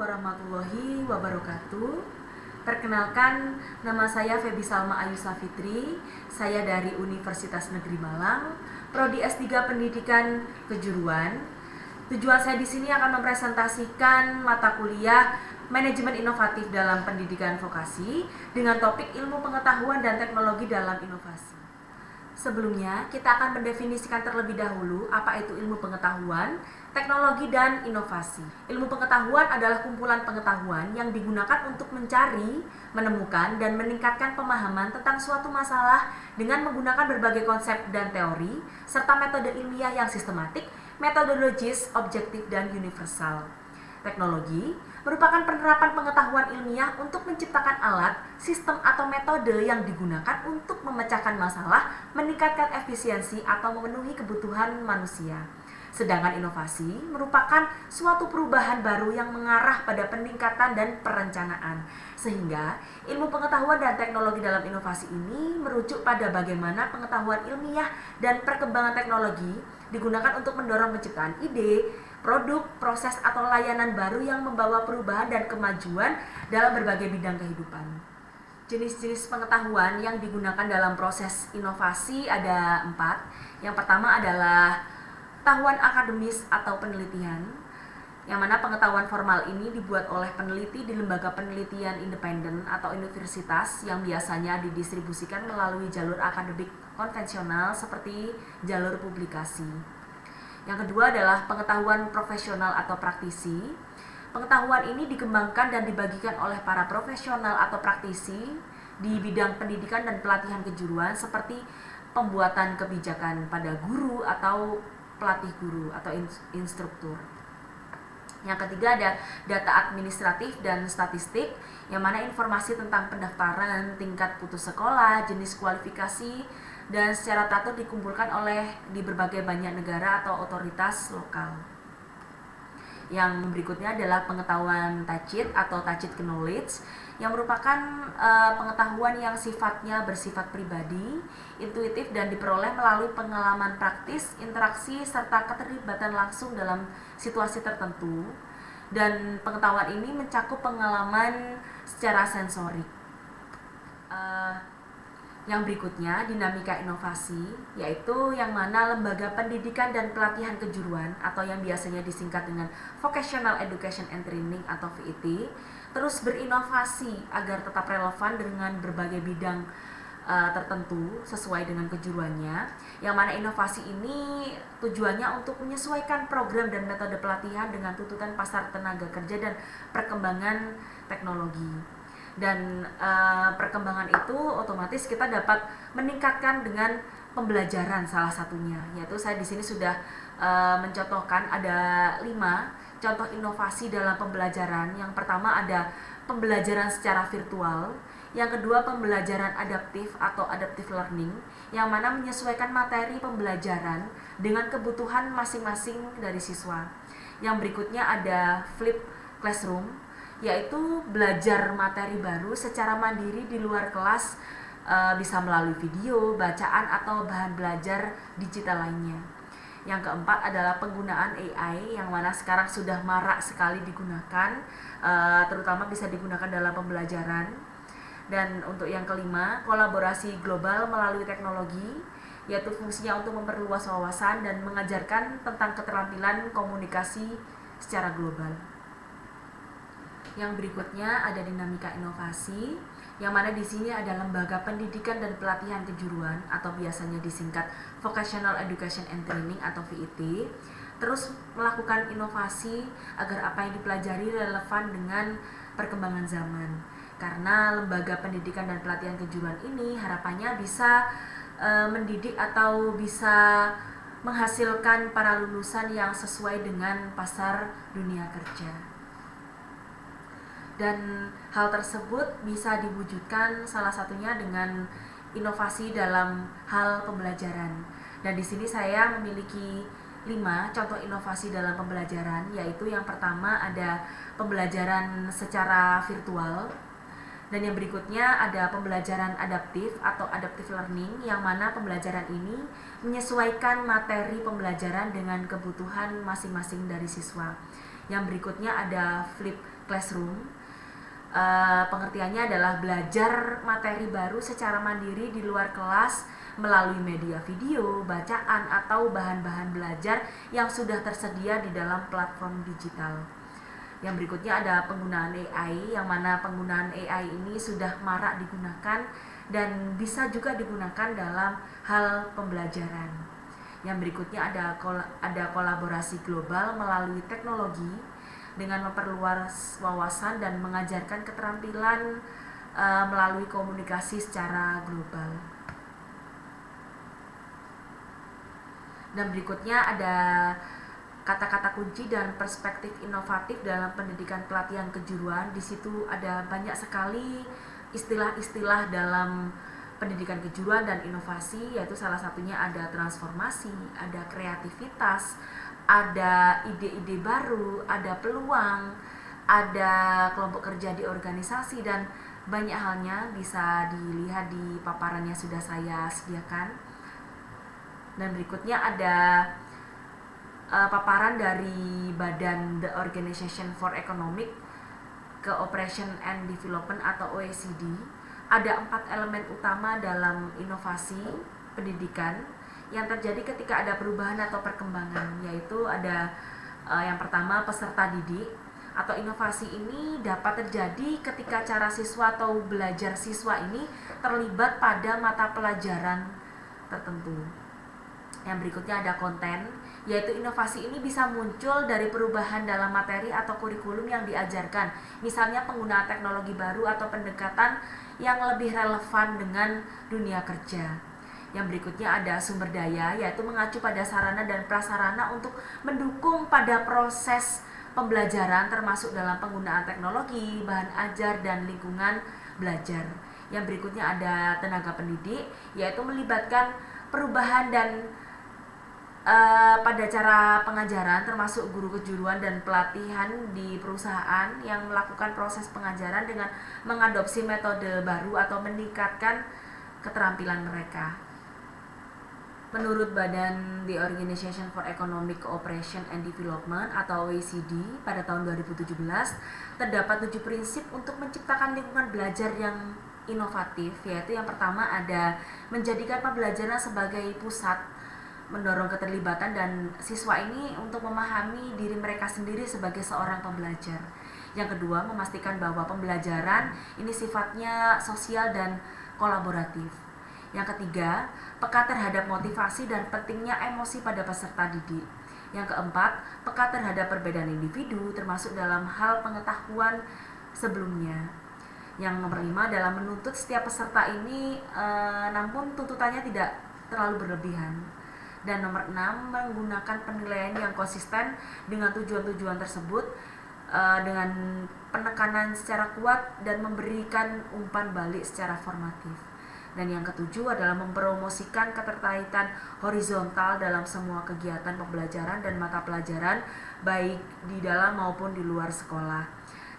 warahmatullahi wabarakatuh. Perkenalkan, nama saya Febi Salma Ayu Safitri. Saya dari Universitas Negeri Malang, Prodi S3 Pendidikan Kejuruan. Tujuan saya di sini akan mempresentasikan mata kuliah Manajemen Inovatif dalam Pendidikan Vokasi dengan topik Ilmu Pengetahuan dan Teknologi dalam Inovasi. Sebelumnya, kita akan mendefinisikan terlebih dahulu apa itu ilmu pengetahuan, teknologi, dan inovasi. Ilmu pengetahuan adalah kumpulan pengetahuan yang digunakan untuk mencari, menemukan, dan meningkatkan pemahaman tentang suatu masalah dengan menggunakan berbagai konsep dan teori, serta metode ilmiah yang sistematik, metodologis, objektif, dan universal. Teknologi merupakan penerapan pengetahuan ilmiah untuk menciptakan alat, sistem, atau metode yang digunakan untuk memecahkan masalah, meningkatkan efisiensi, atau memenuhi kebutuhan manusia. Sedangkan inovasi merupakan suatu perubahan baru yang mengarah pada peningkatan dan perencanaan. Sehingga ilmu pengetahuan dan teknologi dalam inovasi ini merujuk pada bagaimana pengetahuan ilmiah dan perkembangan teknologi digunakan untuk mendorong penciptaan ide, produk, proses, atau layanan baru yang membawa perubahan dan kemajuan dalam berbagai bidang kehidupan. Jenis-jenis pengetahuan yang digunakan dalam proses inovasi ada 4. Yang pertama adalah pengetahuan akademis atau penelitian, yang mana pengetahuan formal ini dibuat oleh peneliti di lembaga penelitian independen atau universitas yang biasanya didistribusikan melalui jalur akademik konvensional seperti jalur publikasi. Yang kedua adalah pengetahuan profesional atau praktisi. Pengetahuan ini dikembangkan dan dibagikan oleh para profesional atau praktisi di bidang pendidikan dan pelatihan kejuruan seperti pembuatan kebijakan pada guru atau pelatih guru atau instruktur. Yang ketiga ada data administratif dan statistik, yang mana informasi tentang pendaftaran, tingkat putus sekolah, jenis kualifikasi, dan secara teratur dikumpulkan di berbagai banyak negara atau otoritas lokal. Yang berikutnya adalah pengetahuan tacit atau tacit knowledge, yang merupakan pengetahuan yang sifatnya bersifat pribadi, intuitif, dan diperoleh melalui pengalaman praktis, interaksi, serta keterlibatan langsung dalam situasi tertentu. Dan pengetahuan ini mencakup pengalaman secara sensorik. Yang berikutnya, dinamika inovasi, yaitu yang mana lembaga pendidikan dan pelatihan kejuruan atau yang biasanya disingkat dengan Vocational Education and Training atau VET, terus berinovasi agar tetap relevan dengan berbagai bidang tertentu sesuai dengan kejuruannya, yang mana inovasi ini tujuannya untuk menyesuaikan program dan metode pelatihan dengan tuntutan pasar tenaga kerja dan perkembangan teknologi. Dan perkembangan itu otomatis kita dapat meningkatkan dengan pembelajaran salah satunya, yaitu saya di sini sudah mencontohkan ada 5 contoh inovasi dalam pembelajaran. Yang pertama ada pembelajaran secara virtual, yang kedua pembelajaran adaptif atau adaptive learning, yang mana menyesuaikan materi pembelajaran dengan kebutuhan masing-masing dari siswa. Yang berikutnya ada flipped classroom, yaitu belajar materi baru secara mandiri di luar kelas, bisa melalui video, bacaan, atau bahan belajar digital lainnya. Yang keempat adalah penggunaan AI, yang mana sekarang sudah marak sekali digunakan, terutama bisa digunakan dalam pembelajaran. Dan untuk yang kelima, kolaborasi global melalui teknologi, yaitu fungsinya untuk memperluas wawasan dan mengajarkan tentang keterampilan komunikasi secara global. Yang berikutnya ada dinamika inovasi, yang mana di sini ada lembaga pendidikan dan pelatihan kejuruan atau biasanya disingkat Vocational Education and Training atau VET, terus melakukan inovasi agar apa yang dipelajari relevan dengan perkembangan zaman. Karena lembaga pendidikan dan pelatihan kejuruan ini harapannya bisa mendidik atau bisa menghasilkan para lulusan yang sesuai dengan pasar dunia kerja. Dan hal tersebut bisa diwujudkan salah satunya dengan inovasi dalam hal pembelajaran. Dan di sini saya memiliki 5 contoh inovasi dalam pembelajaran, yaitu yang pertama ada pembelajaran secara virtual, dan yang berikutnya ada pembelajaran adaptif atau adaptive learning, yang mana pembelajaran ini menyesuaikan materi pembelajaran dengan kebutuhan masing-masing dari siswa. Yang berikutnya ada flip classroom. Pengertiannya adalah belajar materi baru secara mandiri di luar kelas melalui media video, bacaan, atau bahan-bahan belajar yang sudah tersedia di dalam platform digital. Yang berikutnya ada penggunaan AI, yang mana penggunaan AI ini sudah marak digunakan dan bisa juga digunakan dalam hal pembelajaran. Yang berikutnya ada kolaborasi global melalui teknologi dengan memperluas wawasan dan mengajarkan keterampilan melalui komunikasi secara global. Dan berikutnya ada kata-kata kunci dan perspektif inovatif dalam pendidikan pelatihan kejuruan. Di situ ada banyak sekali istilah-istilah dalam pendidikan kejuruan dan inovasi, yaitu salah satunya ada transformasi, ada kreativitas, ada ide-ide baru, ada peluang, ada kelompok kerja di organisasi, dan banyak halnya bisa dilihat di paparan yang sudah saya sediakan. Dan berikutnya ada paparan dari Badan The Organization for Economic Cooperation and Development atau OECD. Ada 4 elemen utama dalam inovasi pendidikan yang terjadi ketika ada perubahan atau perkembangan, yaitu ada yang pertama peserta didik atau inovasi ini dapat terjadi ketika cara siswa atau belajar siswa ini terlibat pada mata pelajaran tertentu. Yang berikutnya ada konten, yaitu inovasi ini bisa muncul dari perubahan dalam materi atau kurikulum yang diajarkan, misalnya penggunaan teknologi baru atau pendekatan yang lebih relevan dengan dunia kerja. Yang berikutnya ada sumber daya, yaitu mengacu pada sarana dan prasarana untuk mendukung pada proses pembelajaran, termasuk dalam penggunaan teknologi, bahan ajar, dan lingkungan belajar. Yang berikutnya ada tenaga pendidik, yaitu melibatkan perubahan dan pada cara pengajaran, termasuk guru kejuruan dan pelatihan di perusahaan yang melakukan proses pengajaran dengan mengadopsi metode baru atau meningkatkan keterampilan mereka. Menurut Badan The Organization for Economic Cooperation and Development atau OECD pada tahun 2017, terdapat 7 prinsip untuk menciptakan lingkungan belajar yang inovatif, yaitu yang pertama ada menjadikan pembelajaran sebagai pusat, mendorong keterlibatan dan siswa ini untuk memahami diri mereka sendiri sebagai seorang pembelajar. Yang kedua, memastikan bahwa pembelajaran ini sifatnya sosial dan kolaboratif. Yang ketiga, peka terhadap motivasi dan pentingnya emosi pada peserta didik. Yang keempat, peka terhadap perbedaan individu termasuk dalam hal pengetahuan sebelumnya. Yang nomor 5 adalah menuntut setiap peserta ini namun tuntutannya tidak terlalu berlebihan. Dan nomor 6, menggunakan penilaian yang konsisten dengan tujuan-tujuan tersebut dengan penekanan secara kuat dan memberikan umpan balik secara formatif. Dan yang ketujuh adalah mempromosikan keterkaitan horizontal dalam semua kegiatan pembelajaran dan mata pelajaran, baik di dalam maupun di luar sekolah.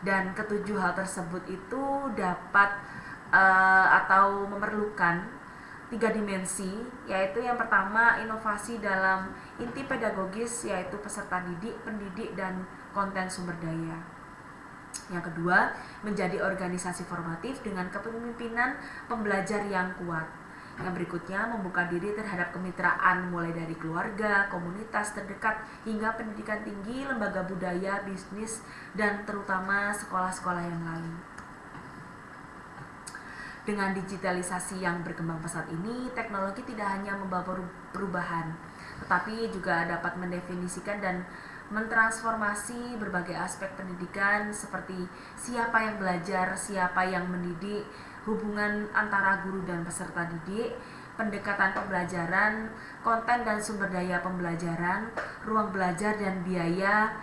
Dan ketujuh hal tersebut itu dapat atau memerlukan 3 dimensi, yaitu yang pertama inovasi dalam inti pedagogis, yaitu peserta didik, pendidik, dan konten sumber daya. Yang kedua, menjadi organisasi formatif dengan kepemimpinan pembelajar yang kuat. Yang berikutnya, membuka diri terhadap kemitraan mulai dari keluarga, komunitas terdekat, hingga pendidikan tinggi, lembaga budaya, bisnis, dan terutama sekolah-sekolah yang lain. Dengan digitalisasi yang berkembang pesat ini, teknologi tidak hanya membawa perubahan, tetapi juga dapat mendefinisikan dan mentransformasi berbagai aspek pendidikan seperti siapa yang belajar, siapa yang mendidik, hubungan antara guru dan peserta didik, pendekatan pembelajaran, konten dan sumber daya pembelajaran, ruang belajar dan biaya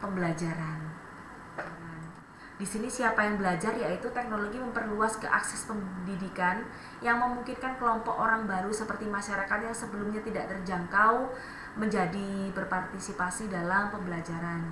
pembelajaran. Di sini siapa yang belajar, yaitu teknologi memperluas ke akses pendidikan yang memungkinkan kelompok orang baru seperti masyarakat yang sebelumnya tidak terjangkau menjadi berpartisipasi dalam pembelajaran.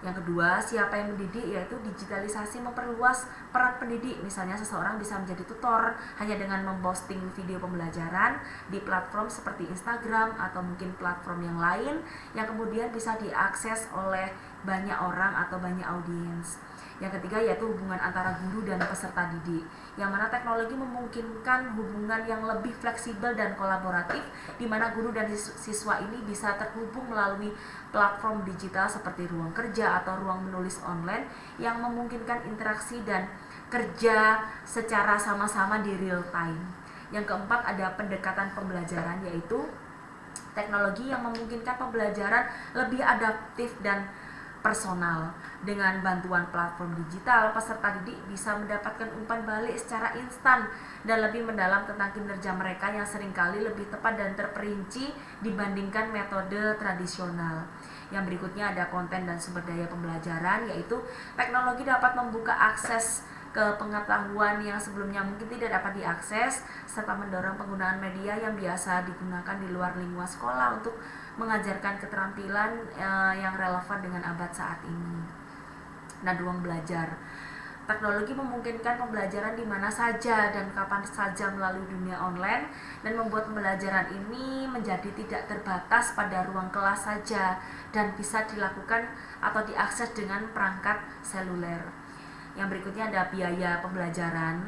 Yang kedua, siapa yang mendidik, yaitu digitalisasi memperluas peran pendidik. Misalnya seseorang bisa menjadi tutor hanya dengan memposting video pembelajaran di platform seperti Instagram atau mungkin platform yang lain yang kemudian bisa diakses oleh banyak orang atau banyak audiens. Yang ketiga yaitu hubungan antara guru dan peserta didik, yang mana teknologi memungkinkan hubungan yang lebih fleksibel dan kolaboratif, di mana guru dan siswa ini bisa terhubung melalui platform digital seperti ruang kerja atau ruang menulis online yang memungkinkan interaksi dan kerja secara sama-sama di real time. Yang keempat ada pendekatan pembelajaran, yaitu teknologi yang memungkinkan pembelajaran lebih adaptif dan personal. Dengan bantuan platform digital, peserta didik bisa mendapatkan umpan balik secara instan dan lebih mendalam tentang kinerja mereka yang seringkali lebih tepat dan terperinci dibandingkan metode tradisional. Yang berikutnya ada konten dan sumber daya pembelajaran, yaitu teknologi dapat membuka akses ke pengetahuan yang sebelumnya mungkin tidak dapat diakses, serta mendorong penggunaan media yang biasa digunakan di luar lingkungan sekolah untuk mengajarkan keterampilan yang relevan dengan abad saat ini. Nah, ruang belajar. Teknologi memungkinkan pembelajaran di mana saja dan kapan saja melalui dunia online dan membuat pembelajaran ini menjadi tidak terbatas pada ruang kelas saja dan bisa dilakukan atau diakses dengan perangkat seluler. Yang berikutnya ada biaya pembelajaran.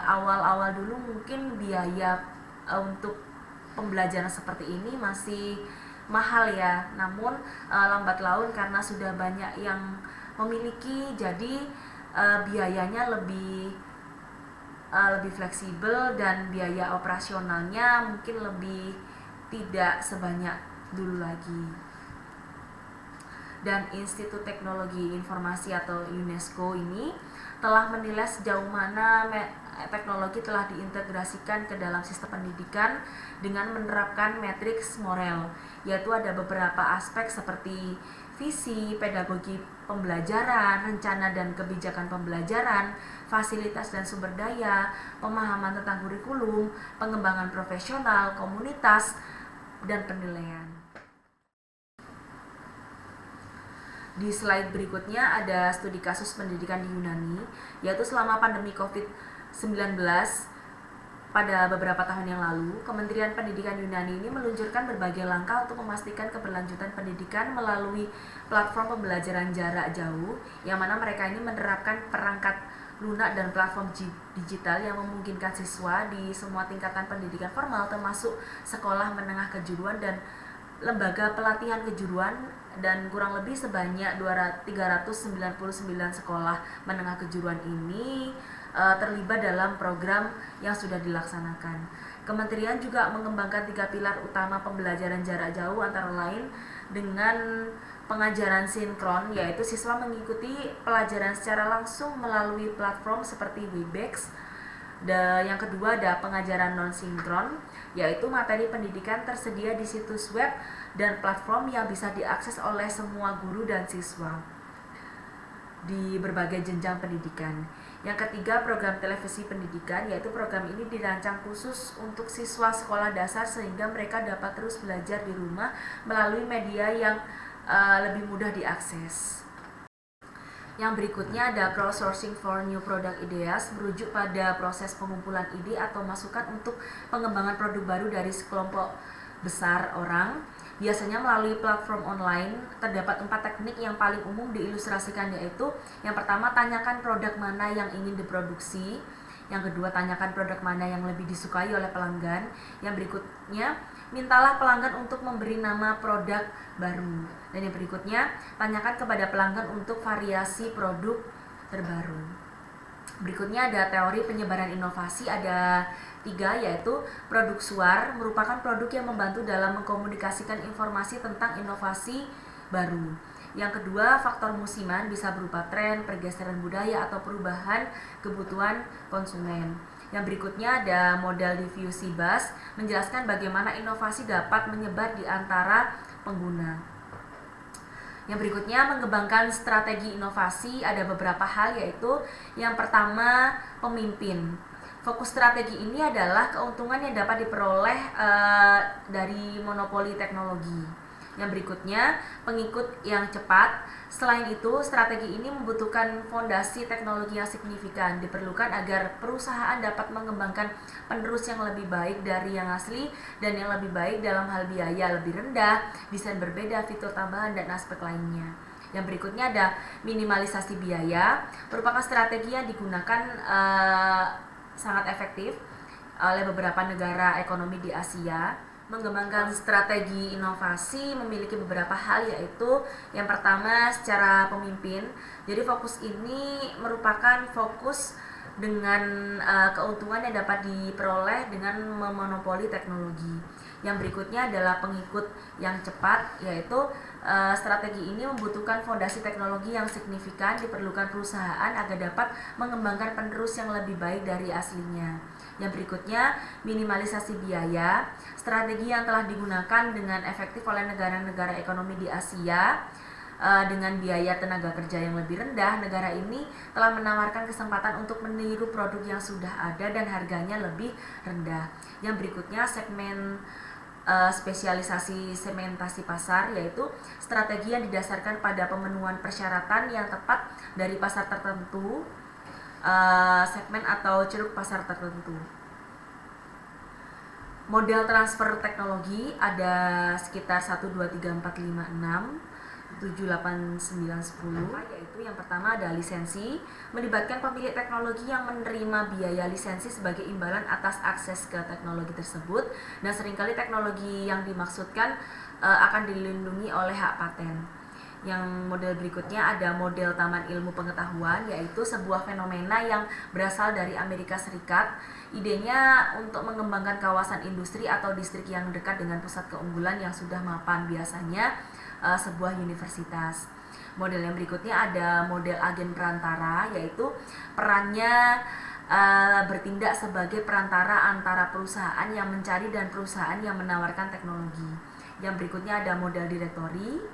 Awal-awal dulu mungkin biaya untuk pembelajaran seperti ini masih mahal ya, namun lambat laun karena sudah banyak yang memiliki, jadi biayanya lebih fleksibel dan biaya operasionalnya mungkin lebih tidak sebanyak dulu lagi. Dan Institut Teknologi Informasi atau UNESCO ini telah menilai sejauh mana teknologi telah diintegrasikan ke dalam sistem pendidikan dengan menerapkan matriks Morel, yaitu ada beberapa aspek seperti visi, pedagogi pembelajaran, rencana dan kebijakan pembelajaran, fasilitas dan sumber daya, pemahaman tentang kurikulum, pengembangan profesional, komunitas, dan penilaian. Di slide berikutnya ada studi kasus pendidikan di Yunani, yaitu selama pandemi COVID-19 pada beberapa tahun yang lalu, Kementerian Pendidikan Yunani ini meluncurkan berbagai langkah untuk memastikan keberlanjutan pendidikan melalui platform pembelajaran jarak jauh, yang mana mereka ini menerapkan perangkat lunak dan platform digital yang memungkinkan siswa di semua tingkatan pendidikan formal termasuk sekolah menengah kejuruan dan lembaga pelatihan kejuruan, dan kurang lebih sebanyak 399 sekolah menengah kejuruan ini terlibat dalam program yang sudah dilaksanakan. Kementerian juga mengembangkan 3 pilar utama pembelajaran jarak jauh, antara lain dengan pengajaran sinkron, yaitu siswa mengikuti pelajaran secara langsung melalui platform seperti Webex. Yang kedua ada pengajaran non-sinkron, yaitu materi pendidikan tersedia di situs web dan platform yang bisa diakses oleh semua guru dan siswa di berbagai jenjang pendidikan. Yang ketiga program televisi pendidikan, yaitu program ini dirancang khusus untuk siswa sekolah dasar sehingga mereka dapat terus belajar di rumah melalui media yang lebih mudah diakses. Yang berikutnya ada crowdsourcing for new product ideas, merujuk pada proses pengumpulan ide atau masukan untuk pengembangan produk baru dari sekelompok besar orang. Biasanya melalui platform online. Terdapat 4 teknik yang paling umum diilustrasikan, yaitu yang pertama, tanyakan produk mana yang ingin diproduksi. Yang kedua, tanyakan produk mana yang lebih disukai oleh pelanggan. Yang berikutnya, mintalah pelanggan untuk memberi nama produk baru. Dan yang berikutnya, tanyakan kepada pelanggan untuk variasi produk terbaru. Berikutnya ada teori penyebaran inovasi, ada 3, yaitu produk suar, merupakan produk yang membantu dalam mengkomunikasikan informasi tentang inovasi baru. Yang kedua, faktor musiman, bisa berupa tren, pergeseran budaya, atau perubahan kebutuhan konsumen. Yang berikutnya ada model diffusi buzz, menjelaskan bagaimana inovasi dapat menyebar di antara pengguna. Yang berikutnya, mengembangkan strategi inovasi, ada beberapa hal, yaitu yang pertama, pemimpin. Fokus strategi ini adalah keuntungan yang dapat diperoleh dari monopoli teknologi. Yang berikutnya, pengikut yang cepat. Selain itu, strategi ini membutuhkan fondasi teknologi yang signifikan. Diperlukan agar perusahaan dapat mengembangkan penerus yang lebih baik dari yang asli dan yang lebih baik dalam hal biaya lebih rendah, desain berbeda, fitur tambahan, dan aspek lainnya. Yang berikutnya ada minimalisasi biaya, merupakan strategi yang digunakan sangat efektif oleh beberapa negara ekonomi di Asia. Mengembangkan strategi inovasi memiliki beberapa hal, yaitu yang pertama secara pemimpin. Jadi fokus ini merupakan fokus dengan keuntungan yang dapat diperoleh dengan memonopoli teknologi. Yang berikutnya adalah pengikut yang cepat, yaitu strategi ini membutuhkan fondasi teknologi yang signifikan. Diperlukan perusahaan agar dapat mengembangkan penerus yang lebih baik dari aslinya. Yang berikutnya, minimalisasi biaya, strategi yang telah digunakan dengan efektif oleh negara-negara ekonomi di Asia dengan biaya tenaga kerja yang lebih rendah. Negara ini telah menawarkan kesempatan untuk meniru produk yang sudah ada dan harganya lebih rendah. Yang berikutnya, segmen spesialisasi sementasi pasar, yaitu strategi yang didasarkan pada pemenuhan persyaratan yang tepat dari pasar tertentu, segmen atau ceruk pasar tertentu. Model transfer teknologi ada sekitar 1, 2, 3, 4, 5, 6, 7, 8, 9, 10, yaitu yang pertama ada lisensi, melibatkan pemilik teknologi yang menerima biaya lisensi sebagai imbalan atas akses ke teknologi tersebut, dan seringkali teknologi yang dimaksudkan akan dilindungi oleh hak paten. Yang model berikutnya ada model taman ilmu pengetahuan, yaitu sebuah fenomena yang berasal dari Amerika Serikat. Idenya untuk mengembangkan kawasan industri atau distrik yang dekat dengan pusat keunggulan yang sudah mapan, biasanya sebuah universitas. Model yang berikutnya ada model agen perantara, yaitu perannya bertindak sebagai perantara antara perusahaan yang mencari dan perusahaan yang menawarkan teknologi. Yang berikutnya ada model direktori.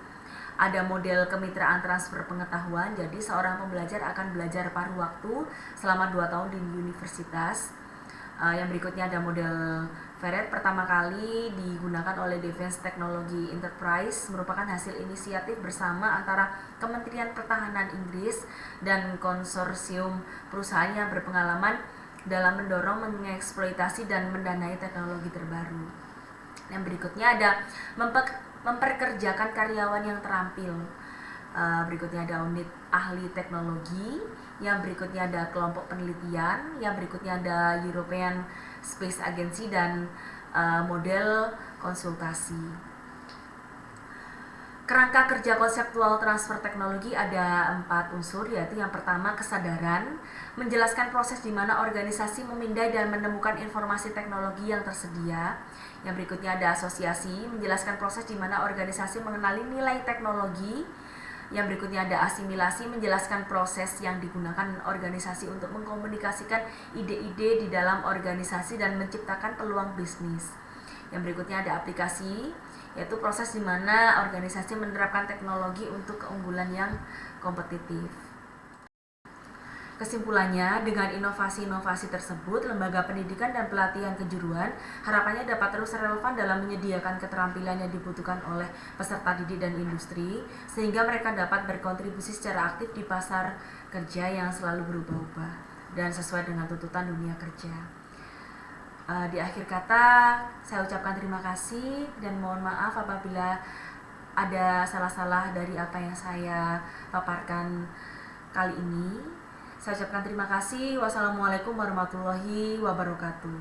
Ada model kemitraan transfer pengetahuan, jadi seorang pembelajar akan belajar paruh waktu selama 2 tahun di universitas. Yang berikutnya ada model FERET, pertama kali digunakan oleh Defense Technology Enterprise, merupakan hasil inisiatif bersama antara Kementerian Pertahanan Inggris dan konsorsium perusahaan yang berpengalaman dalam mendorong, mengeksploitasi, dan mendanai teknologi terbaru. Yang berikutnya ada memperkerjakan karyawan yang terampil. Berikutnya ada unit ahli teknologi. Yang berikutnya ada kelompok penelitian. Yang berikutnya ada European Space Agency dan model konsultasi. Kerangka kerja konseptual transfer teknologi ada 4 unsur, yaitu yang pertama kesadaran, menjelaskan proses di mana organisasi memindai dan menemukan informasi teknologi yang tersedia. Yang berikutnya ada asosiasi, menjelaskan proses di mana organisasi mengenali nilai teknologi. Yang berikutnya ada asimilasi, menjelaskan proses yang digunakan organisasi untuk mengkomunikasikan ide-ide di dalam organisasi dan menciptakan peluang bisnis. Yang berikutnya ada aplikasi, yaitu proses di mana organisasi menerapkan teknologi untuk keunggulan yang kompetitif. Kesimpulannya, dengan inovasi-inovasi tersebut, lembaga pendidikan dan pelatihan kejuruan harapannya dapat terus relevan dalam menyediakan keterampilan yang dibutuhkan oleh peserta didik dan industri, sehingga mereka dapat berkontribusi secara aktif di pasar kerja yang selalu berubah-ubah dan sesuai dengan tuntutan dunia kerja. Di akhir kata, saya ucapkan terima kasih dan mohon maaf apabila ada salah-salah dari apa yang saya paparkan kali ini. Saya ucapkan terima kasih. Wassalamualaikum warahmatullahi wabarakatuh.